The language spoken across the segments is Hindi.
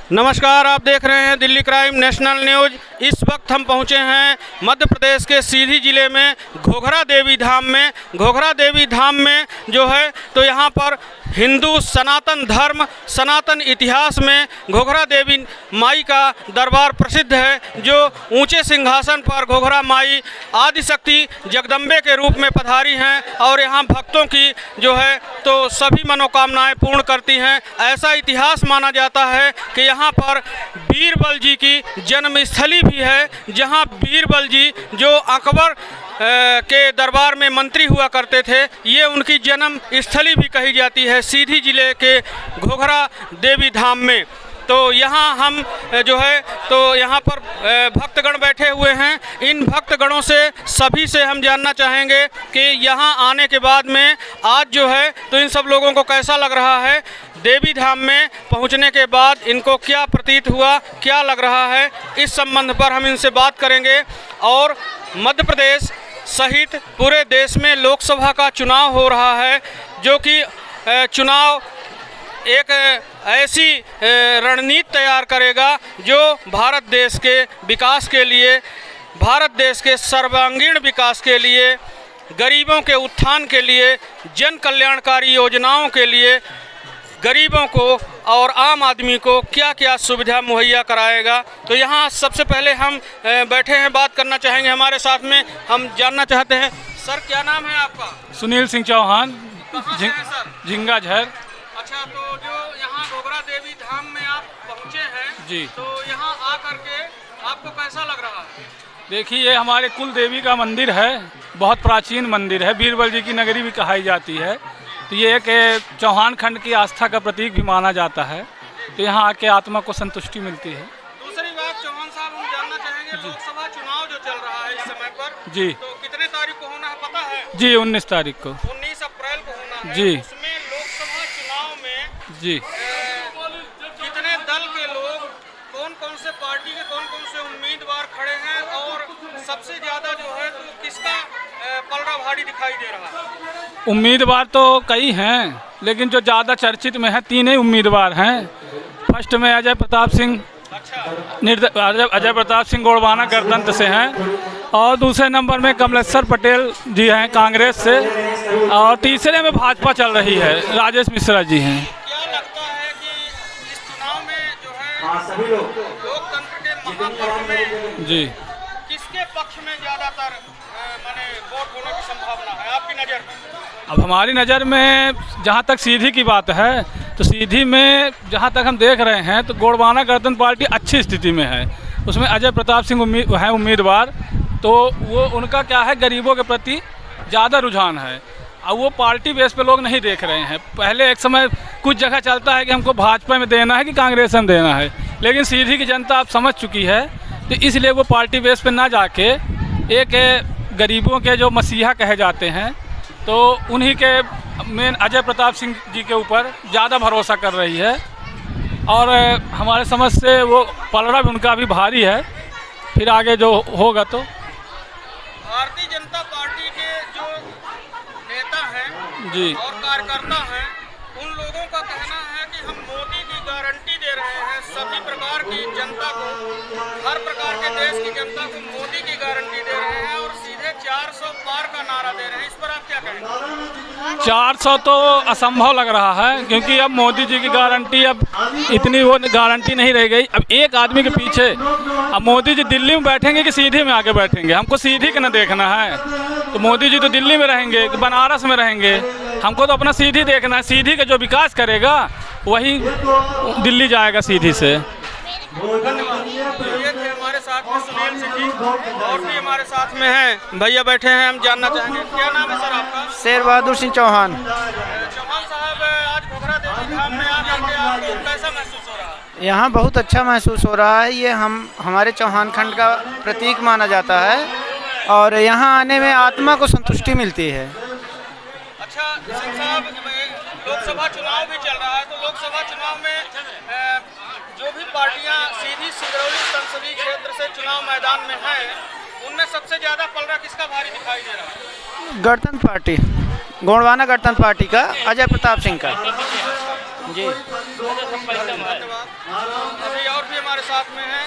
नमस्कार, आप देख रहे हैं दिल्ली क्राइम नेशनल न्यूज़। इस वक्त हम पहुंचे हैं मध्य प्रदेश के सीधी जिले में घोघरा देवी धाम में। घोघरा देवी धाम में जो है तो यहाँ पर हिंदू सनातन धर्म सनातन इतिहास में घोघरा देवी माई का दरबार प्रसिद्ध है, जो ऊंचे सिंहासन पर घोघरा माई आदिशक्ति जगदम्बे के रूप में पधारी हैं और यहाँ भक्तों की जो है तो सभी मनोकामनाएं पूर्ण करती हैं। ऐसा इतिहास माना जाता है कि यहाँ पर बीरबल जी की जन्मस्थली भी है, जहाँ बीरबल जी जो अकबर के दरबार में मंत्री हुआ करते थे, ये उनकी जन्म स्थली भी कही जाती है सीधी जिले के घोघरा देवी धाम में। तो यहाँ हम जो है तो यहाँ पर भक्तगण बैठे हुए हैं। इन भक्तगणों से सभी से हम जानना चाहेंगे कि यहाँ आने के बाद में आज जो है तो इन सब लोगों को कैसा लग रहा है, देवी धाम में पहुँचने के बाद इनको क्या प्रतीत हुआ, क्या लग रहा है, इस संबंध पर हम इनसे बात करेंगे। और मध्य प्रदेश सहित पूरे देश में लोकसभा का चुनाव हो रहा है, जो कि चुनाव एक ऐसी रणनीति तैयार करेगा जो भारत देश के विकास के लिए, भारत देश के सर्वांगीण विकास के लिए, गरीबों के उत्थान के लिए, जन कल्याणकारी योजनाओं के लिए गरीबों को और आम आदमी को क्या क्या सुविधा मुहैया कराएगा। तो यहाँ सबसे पहले हम बैठे हैं, बात करना चाहेंगे। हमारे साथ में हम जानना चाहते हैं, सर क्या नाम है आपका? सुनील सिंह चौहान, झिंगा झर। अच्छा, तो जो यहाँ घोघरा देवी धाम में आप पहुँचे हैं जी, तो यहाँ आकर के आपको कैसा लग रहा है? देखिए ये हमारे कुल देवी का मंदिर है, बहुत प्राचीन मंदिर है, बीरबल जी की नगरी भी कहाई जाती है। तो ये एक चौहान खंड की आस्था का प्रतीक भी माना जाता है। तो यहाँ आके आत्मा को संतुष्टि मिलती है। दूसरी बात चौहान साहब, हम जानना चाहेंगे लोकसभा चुनाव जो चल रहा है इस समय पर जी, तो कितने तारीख को होना है पता है? जी 19 तारीख को, 19 अप्रैल को होना है। जी। उसमें लोकसभा चुनाव में जी कितने दल के लोग, कौन कौन से पार्टी के कौन कौन से उम्मीदवार खड़े हैं और सबसे ज्यादा जो है तो किसका पलड़ा भारी दिखाई दे रहा है? उम्मीदवार तो कई हैं, लेकिन जो ज़्यादा चर्चित में है 3 ही उम्मीदवार हैं। फर्स्ट में अजय प्रताप सिंह, अजय प्रताप सिंह गोड़वाना गणतंत्र से हैं, और दूसरे नंबर में कमलेश्वर पटेल जी हैं कांग्रेस से, और तीसरे में भाजपा चल रही है, राजेश मिश्रा जी हैं। क्या लगता है कि इस चुनाव में जो है लोकतंत्र के महापर्व में जी किसके पक्ष में ज्यादातर माने वोट होने की संभावना है आपकी नज़र में? अब हमारी नज़र में जहाँ तक सीधी की बात है तो सीधी में जहाँ तक हम देख रहे हैं तो गोड़वाना गणतंत्र पार्टी अच्छी स्थिति में है। उसमें अजय प्रताप सिंह हैं उम्मीदवार, तो वो उनका क्या है, गरीबों के प्रति ज़्यादा रुझान है। अब वो पार्टी बेस पे लोग नहीं देख रहे हैं। पहले एक समय कुछ जगह चलता है कि हमको भाजपा में देना है कि कांग्रेस में देना है, लेकिन सीधी की जनता अब समझ चुकी है, तो इसलिए वो पार्टी बेस पे ना जाके एक गरीबों के जो मसीहा कहे जाते हैं तो उन्हीं के मेन अजय प्रताप सिंह जी के ऊपर ज़्यादा भरोसा कर रही है। और हमारे समझ से वो पलड़ा भी उनका भी भारी है, फिर आगे जो होगा। तो भारतीय जनता पार्टी के जो नेता हैं जी और कार्यकर्ता हैं, उन लोगों का कहना है कि हम मोदी की गारंटी दे रहे हैं सभी प्रकार की जनता को, हर प्रकार के देश की जनता को मोदी की गारंटी दे रहे हैं और सीधे 400 पार का नारा दे रहे हैं। इस पर आप क्या कहेंगे? 400 तो असंभव लग रहा है, क्योंकि अब मोदी जी की गारंटी अब इतनी वो गारंटी नहीं रह गई। अब एक आदमी के पीछे, अब मोदी जी दिल्ली में बैठेंगे कि सीधी में आके बैठेंगे, हमको सीधी का ना देखना है। तो मोदी जी तो दिल्ली में रहेंगे कि बनारस में रहेंगे, हमको तो अपना सीधी देखना है। सीधी का जो विकास करेगा वही दिल्ली जाएगा सीधी से। धन्यवाद। ये थे हमारे साथ में सुनील सिंह जी, और भी हमारे साथ में हैं भैया बैठे हैं, हम जानना चाहेंगे क्या नाम है सर आपका? शेर बहादुर सिंह चौहान। चौहान साहब, आज घोघरा देवी धाम में आकर के आपको कैसा महसूस हो रहा है? यहाँ बहुत अच्छा महसूस हो रहा है। ये हमारे चौहान खंड का प्रतीक माना जाता है और यहाँ आने में आत्मा को संतुष्टि मिलती है। अच्छा सिंह साहब, लोकसभा चुनाव भी चल रहा है, तो लोकसभा चुनाव में जो भी पार्टियां सीधी सिंगरौली संसदीय क्षेत्र से चुनाव मैदान में हैं, उनमें सबसे ज्यादा पलड़ा किसका भारी दिखाई दे रहा है? गणतंत्र पार्टी, गोड़वाना गणतंत्र पार्टी का, अजय प्रताप सिंह का। जी धन्यवाद। हमारे साथ में हैं,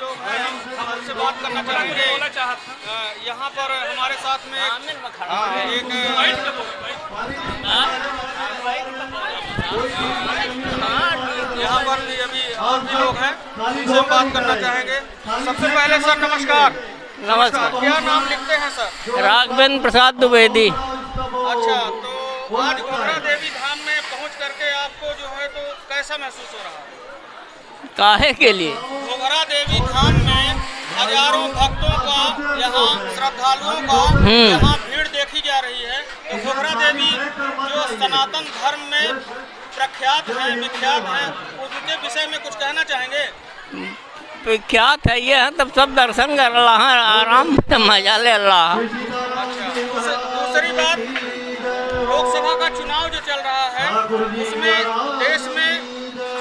लोग हैं, हम उनसे बात करना चाहेंगे। यहाँ पर हमारे साथ में यहाँ पर भी अभी और भी लोग हैं, उनसे हम बात करना चाहेंगे। सबसे पहले सर नमस्कार। नमस्कार। क्या नाम लिखते हैं सर? राघवेंद्र प्रसाद द्विवेदी। अच्छा, तो आज घोघरा देवी धाम में पहुंच करके आपको जो है तो कैसा महसूस हो रहा है? काहे के लिए? घोघरा देवी धाम में हजारों भक्तों का, यहाँ श्रद्धालुओं का यहाँ भीड़ देखी जा रही है। तो घोघरा देवी जो सनातन धर्म में प्रख्यात है, विख्यात है, उनके विषय में कुछ कहना चाहेंगे? विख्यात है ये है, तब सब दर्शन कर अल्लाह, आराम से मजा ले अल्लाह। अच्छा, दूसरी बात, लोकसभा का चुनाव जो चल रहा है उसमें देश में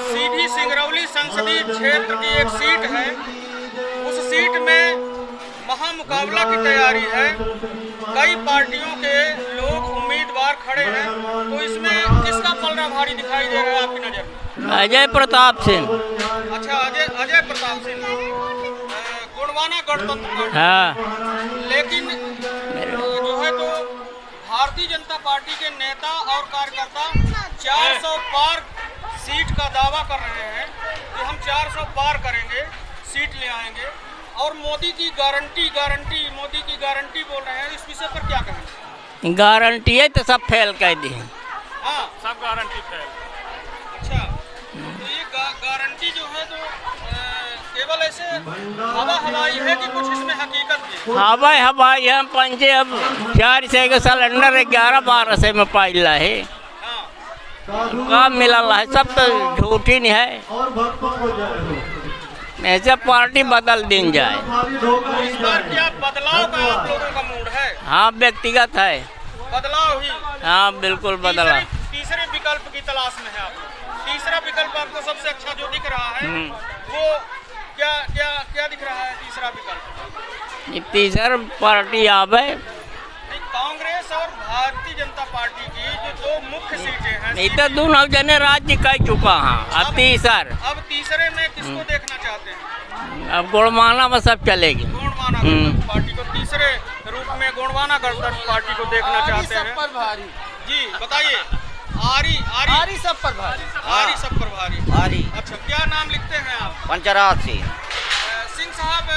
सीधी सिंगरौली संसदीय क्षेत्र की एक सीट है, उस सीट में महामुकाबला की तैयारी है। कई पार्टियों के लोग उम्मीदवार खड़े हैं, तो इसमें किसका पलड़ा भारी दिखाई दे रहा है आपकी नज़र में? अजय प्रताप सिंह। अच्छा, अजय प्रताप सिंह गोंडवाना गणतंत्र पार्टी। हाँ, लेकिन जो है तो भारतीय जनता पार्टी के नेता और कार्यकर्ता 400 पार सीट का दावा कर रहे हैं कि हम 400 पार करेंगे, सीट ले आएंगे, और मोदी की गारंटी बोल रहे हैं। इस विषय पर क्या कहेंगे? गारंटी है तो सब फेल कह दी। हाँ, सब गारंटी फेल। अच्छा, तो ये गारंटी जो है तो केवल ऐसे हवाई है कि कुछ इसमें हकीकत भी? हवाई हम पंचे अब 400 के सिलेंडर 11-1200 में पाइला है। काम मिला है, सब तो झूठी नहीं है। ऐसे पार्टी बदल दिन जाए। इस बार क्या बदलाव का आप लोगों का मूड है? हाँ, व्यक्तिगत है बदलाव ही। हाँ, बिल्कुल बदला। तीसरे विकल्प की तलाश में है आप? तीसरा विकल्प आपको सबसे अच्छा जो दिख रहा है वो क्या दिख रहा है? तीसरा विकल्प, ये तीसरा पार्टी आवे कांग्रेस और भारतीय जनता पार्टी की जो दो मुख्य सीटें हैं, नहीं तो दोनों जने राज्य कह चुका। हाँ, अब तीसरे में किसको देखना चाहते हैं? अब गोंडवाना में सब चलेगी। गोंडवाना गणतंत्र पार्टी को तीसरे रूप में गोंडवाना गणतंत्र पार्टी को देखना चाहते हैं। जी बताइए। आरी सब पर भारी। अच्छा, क्या नाम लिखते हैं आप? पंचराज सिंह साहब,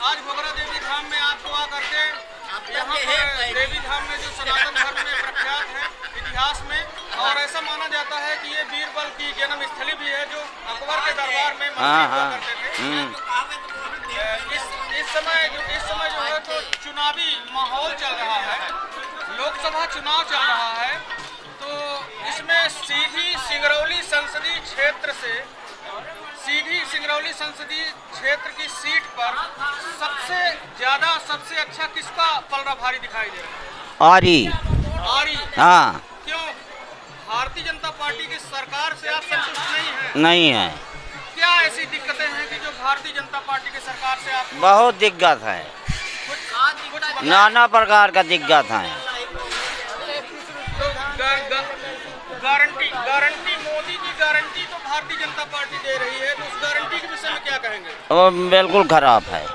आज घोघरा देवी धाम में आप दुआ करके यहाँ पर देवी धाम में जो सनातन धर्म में प्रख्यात है इतिहास में, और ऐसा माना जाता है कि ये बीरबल की जन्म स्थली भी है जो अकबर के दरबार में मंत्री हुआ करते थे। इस समय जो है तो चुनावी माहौल चल रहा है, लोकसभा चुनाव चल रहा है, तो इसमें सीधी सिंगरौली संसदीय क्षेत्र की सीट पर सबसे अच्छा किसका पलड़ा भारी दिखाई दे रहा है? आरी। हाँ। क्यों? भारतीय जनता पार्टी की सरकार से आप संतुष्ट नहीं हैं? नहीं है। क्या ऐसी दिक्कतें हैं कि जो भारतीय जनता पार्टी की सरकार से आप? बहुत दिक्कत है, नाना प्रकार का दिक्कत है। गारंटी मोदी की गारंटी तो भारतीय जनता पार्टी दे रही है, तो उस गारंटी के विषय में क्या कहेंगे? वो बिल्कुल खराब है। तो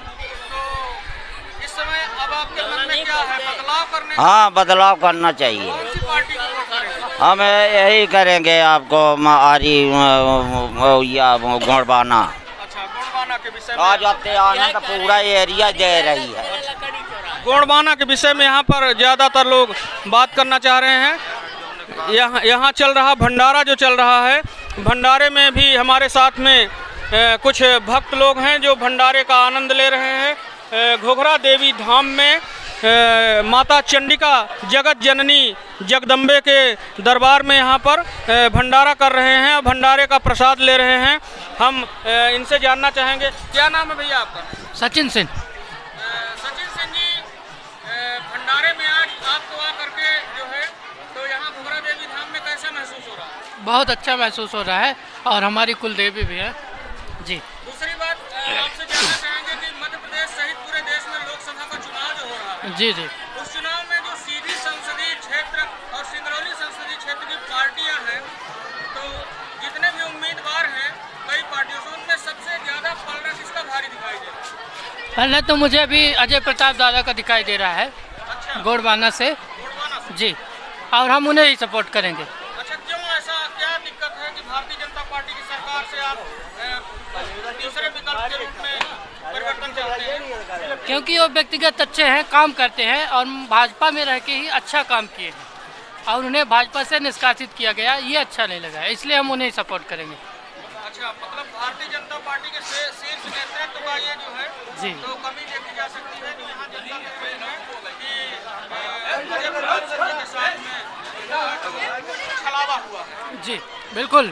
इस समय अब आपके मन में क्या है? बदलाव करने? हाँ, बदलाव करना चाहिए। कौन सी पार्टी को वोट करेंगे? हम यही करेंगे आपको आरी या गोंडवाना। अच्छा, गोंडवाना के विषय में आज आने का पूरा एरिया दे रही है। गोंडवाना के विषय में यहाँ पर ज़्यादातर लोग बात करना चाह रहे हैं। यहाँ चल रहा भंडारा जो चल रहा है, भंडारे में भी हमारे साथ में कुछ भक्त लोग हैं जो भंडारे का आनंद ले रहे हैं। घोघरा देवी धाम में माता चंडिका जगत जननी जगदम्बे के दरबार में यहाँ पर भंडारा कर रहे हैं, भंडारे का प्रसाद ले रहे हैं। हम इनसे जानना चाहेंगे, क्या नाम है भैया आपका? सचिन सिंह। सचिन सिंह जी, भंडारे में आज आपको आ करके जो है तो यहाँ घोघरा देवी धाम में कैसा महसूस हो रहा है? बहुत अच्छा महसूस हो रहा है, और हमारी कुल देवी भी है जी। दूसरी बात, आपसे जानना चाहेंगे कि मध्य प्रदेश सहित पूरे देश में लोकसभा का चुनाव जो हो रहा है, जी, उस चुनाव में जो सीधी संसदीय क्षेत्र और सिंगरौली संसदीय क्षेत्र की पार्टियां हैं, तो जितने भी उम्मीदवार हैं कई पार्टियों से, पहले तो मुझे अभी अजय प्रताप दादा का दिखाई दे रहा है, गोंडवाना से जी, और हम उन्हें ही सपोर्ट करेंगे। अच्छा, क्यों ऐसा, क्या दिक्कत है कि भारतीय जनता पार्टी की सरकार से आप तीसरे विकल्प के रूप में परिवर्तन चाहते हैं? क्योंकि वो व्यक्तिगत अच्छे हैं, काम करते हैं और भाजपा में रह के ही अच्छा काम किए हैं और उन्हें भाजपा से निष्कासित किया गया, ये अच्छा नहीं लगा है, इसलिए हम उन्हें सपोर्ट करेंगे। अच्छा, मतलब भारतीय जनता पार्टी के शीर्ष नेतृत्व का ये जो है जी, तो कमी देखी जा सकती है कि यहाँ जनता कह रही है कि अजय प्रताप सिंह जी के साथ में छलावा हुआ है। जी बिल्कुल।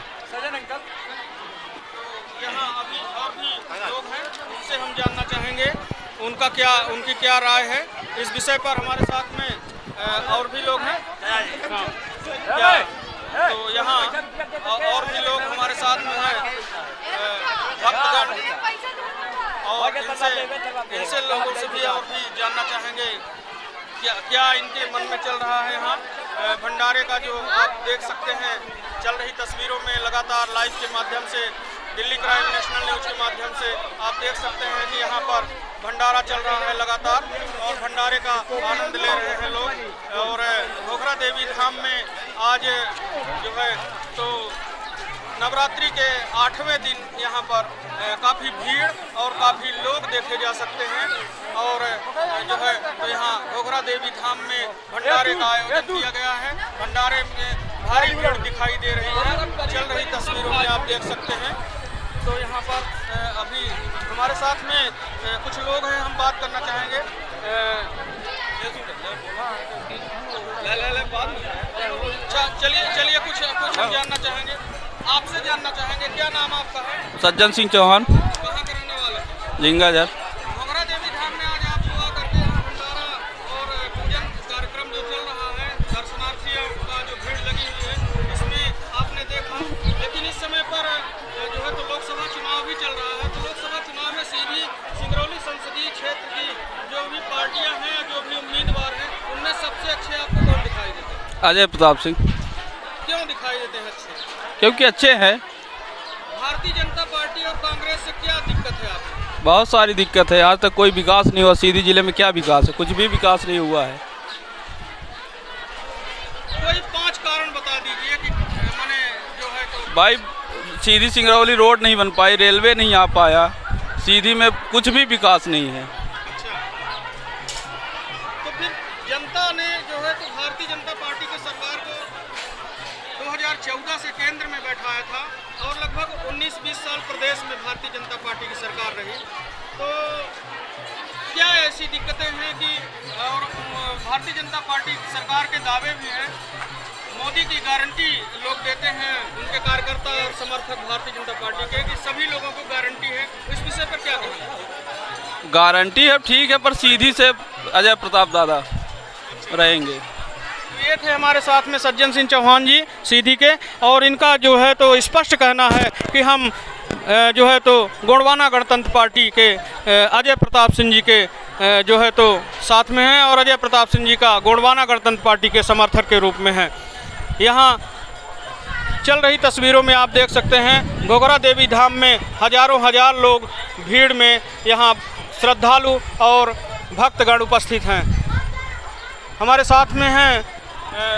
यहाँ अभी और भी लोग हैं, उनसे हम जानना चाहेंगे उनकी क्या राय है इस विषय पर। हमारे साथ में और भी लोग हैं, क्या तो यहाँ और भी लोग हमारे साथ में हैं, भक्तगण, और इनसे लोगों से भी और भी जानना चाहेंगे क्या इनके मन में चल रहा है। यहाँ भंडारे का जो आप देख सकते हैं चल रही तस्वीरों में लगातार लाइव के माध्यम से, दिल्ली क्राइम नेशनल न्यूज के माध्यम से आप देख सकते हैं कि यहाँ पर भंडारा चल रहा है लगातार और भंडारे का आनंद ले रहे हैं लोग। और घोघरा देवी धाम में आज जो है तो नवरात्रि के 8वें दिन यहाँ पर काफ़ी भीड़ और काफ़ी लोग देखे जा सकते हैं। और जो है तो यहाँ घोघरा देवी धाम में भंडारे का आयोजन किया गया है। भंडारे में भारी भीड़ दिखाई दे रही है, चल रही तस्वीरों में आप देख सकते हैं। तो यहाँ पर अभी हमारे साथ में कुछ लोग हैं, हम बात करना चाहेंगे। चलिए कुछ हम जानना चाहेंगे, आपसे जानना चाहेंगे, क्या नाम आपका है? सज्जन सिंह चौहान, कहाँ के रहने वाले? झिंगाझर। घोघरा देवी धाम में आज आप हुआ करके यहाँ भंडारा और पूजन कार्यक्रम जो चल रहा है, दर्शनार्थियों का जो भीड़ लगी हुई है, इसमें आपने देखा। लेकिन इस समय पर जो है तो लोकसभा चुनाव भी चल रहा है, तो लोकसभा चुनाव में सीधी सिंगरौली संसदीय क्षेत्र की जो भी पार्टियाँ हैं, जो भी उम्मीदवार हैं, उनमें सबसे अच्छे आपको कौन दिखाई देते हैं? अजय प्रताप सिंह। क्यों दिखाई देते हैं अच्छे? क्योंकि अच्छे हैं। भारतीय जनता पार्टी और कांग्रेस से क्या दिक्कत है आपको? बहुत सारी दिक्कत है, आज तक कोई विकास नहीं हुआ। सीधी जिले में क्या विकास है? कुछ भी विकास नहीं हुआ है। कोई 5 कारण बता दीजिए कि मैंने जो है तो भाई, सीधी सिंगरौली रोड नहीं बन पाई, रेलवे नहीं आ पाया, सीधी में कुछ भी विकास नहीं है। अच्छा, तो फिर जनता ने जो है तो भारतीय जनता पार्टी की सरकार को 2014 से केंद्र में बैठाया था और लगभग 19-20 साल प्रदेश में भारतीय जनता पार्टी की सरकार रही। तो क्या ऐसी दिक्कतें हैं कि और भारतीय जनता पार्टी सरकार के दावे भी हैं, मोदी की गारंटी लोग देते हैं, उनके कार्यकर्ता और समर्थक भारतीय जनता पार्टी के, कि सभी लोगों को गारंटी है, इस विषय पर क्या कहेंगे? गारंटी है, ठीक है, पर सीधी से अजय प्रताप दादा रहेंगे। ये थे हमारे साथ में सज्जन सिंह चौहान जी सीधी के, और इनका जो है तो स्पष्ट कहना है कि हम जो है तो गोंडवाना गणतंत्र पार्टी के अजय प्रताप सिंह जी के जो है तो साथ में हैं और अजय प्रताप सिंह जी का गोंडवाना गणतंत्र पार्टी के समर्थक के रूप में हैं। यहाँ चल रही तस्वीरों में आप देख सकते हैं घोघरा देवी धाम में हजार लोग भीड़ में यहाँ श्रद्धालु और भक्तगण उपस्थित हैं। हमारे साथ में हैं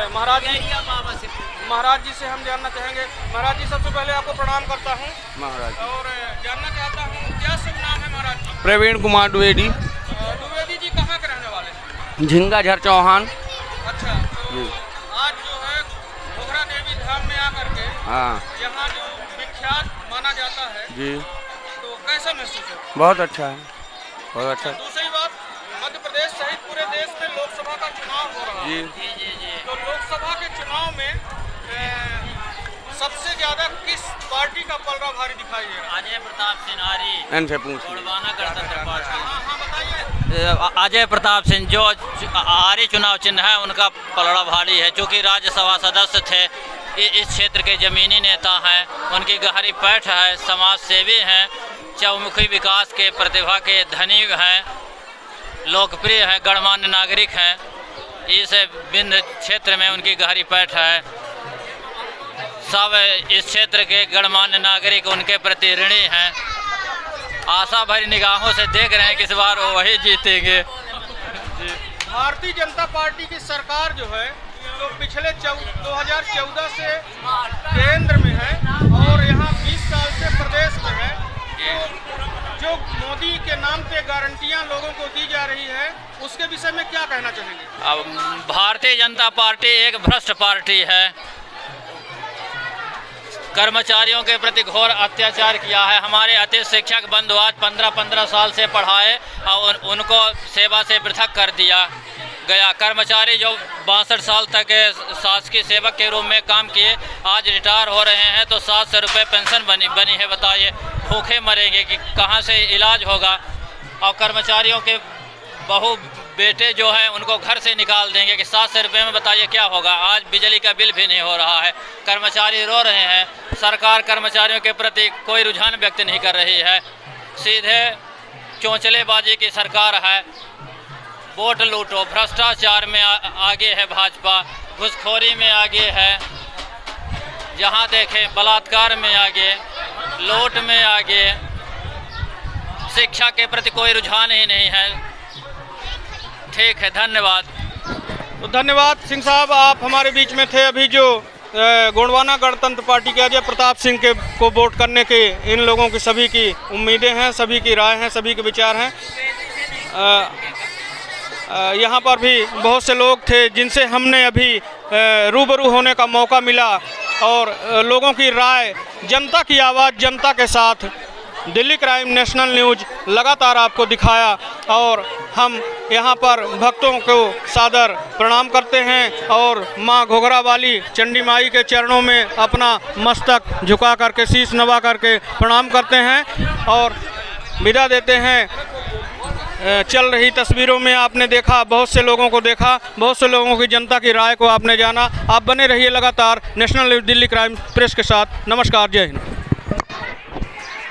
महाराज जी से हम जानना चाहेंगे। महाराज जी, सबसे पहले आपको प्रणाम करता हूँ महाराज, और जानना चाहता हूँ क्या शुभ नाम है महाराज जी? प्रवीण कुमार द्विवेदी। द्विवेदी जी कहाँ के रहने वाले हैं? झिंगाझर चौहान। अच्छा, तो आज जो है घोघरा देवी धाम में आकर के हाँ यहाँ जो विख्यात माना जाता है जी, तो कैसा महसूस है? बहुत अच्छा है, बहुत अच्छा। दूसरी बात, मध्य प्रदेश सहित पूरे देश में लोकसभा का चुनाव हो रहा है, तो लोकसभा के चुनाव में सबसे ज्यादा किस पार्टी का पलड़ा भारी दिखाई दे रहा है? अजय प्रताप सिंह इनसे पूछ गोंडवाना गणतंत्र पार्टी। हाँ बताइए। अजय प्रताप सिंह जो आरी चुनाव चिन्ह है उनका पलड़ा भारी है, क्योंकि राज्यसभा सदस्य थे, इस क्षेत्र के जमीनी नेता हैं, उनकी गहरी पैठ है, समाज सेवी हैं, चौमुखी विकास के प्रतिभा के धनी हैं, लोकप्रिय है, गणमान्य नागरिक हैं। इस विंध्य क्षेत्र में उनकी गहरी पैठ है। सब इस क्षेत्र के गणमान्य नागरिक उनके प्रति ऋणी हैं आशा भरी निगाहों से देख रहे हैं कि इस बार वही जीतेंगे। भारतीय जनता पार्टी की सरकार जो है तो पिछले 2014 से केंद्र में है और यहाँ 20 साल से प्रदेश में है। तो जो मोदी के नाम पे गारंटियाँ लोगों को दी जा रही है उसके विषय में क्या कहना चाहेंगे? अब भारतीय जनता पार्टी एक भ्रष्ट पार्टी है, कर्मचारियों के प्रति घोर अत्याचार किया है। हमारे अति शिक्षक बंधु आज 15-15 साल से पढ़ाए और उनको सेवा से पृथक कर दिया गया। कर्मचारी जो 62 साल तक शासकीय सेवक के रूप में काम किए आज रिटायर हो रहे हैं तो 700 रुपये पेंशन बनी है। बताइए भूखे मरेंगे कि कहाँ से इलाज होगा? और कर्मचारियों के बहू बेटे जो है उनको घर से निकाल देंगे कि 700 रुपये में बताइए क्या होगा? आज बिजली का बिल भी नहीं हो रहा है, कर्मचारी रो रहे हैं। सरकार कर्मचारियों के प्रति कोई रुझान व्यक्त नहीं कर रही है, सीधे चौंचलेबाजी की सरकार है। वोट लूटो, भ्रष्टाचार में आगे है भाजपा, घूसखोरी में आगे है, जहां देखें बलात्कार में आगे, लूट में आगे, शिक्षा के प्रति कोई रुझान ही नहीं है। ठीक है, धन्यवाद। तो धन्यवाद सिंह साहब, आप हमारे बीच में थे। अभी जो गोंडवाना गणतंत्र पार्टी के अजय प्रताप सिंह के को वोट करने के इन लोगों की सभी की उम्मीदें हैं, सभी की राय हैं, सभी के विचार हैं। यहाँ पर भी बहुत से लोग थे जिनसे हमने अभी रूबरू होने का मौका मिला और लोगों की राय, जनता की आवाज़ जनता के साथ दिल्ली क्राइम नेशनल न्यूज़ लगातार आपको दिखाया। और हम यहाँ पर भक्तों को सादर प्रणाम करते हैं और माँ घोघरा वाली चंडी माई के चरणों में अपना मस्तक झुका करके, शीश नवा करके प्रणाम करते हैं और विदा देते हैं। चल रही तस्वीरों में आपने देखा, बहुत से लोगों को देखा, बहुत से लोगों की जनता की राय को आपने जाना। आप बने रहिए लगातार national news Delhi crime press के साथ। नमस्कार, जय हिंद।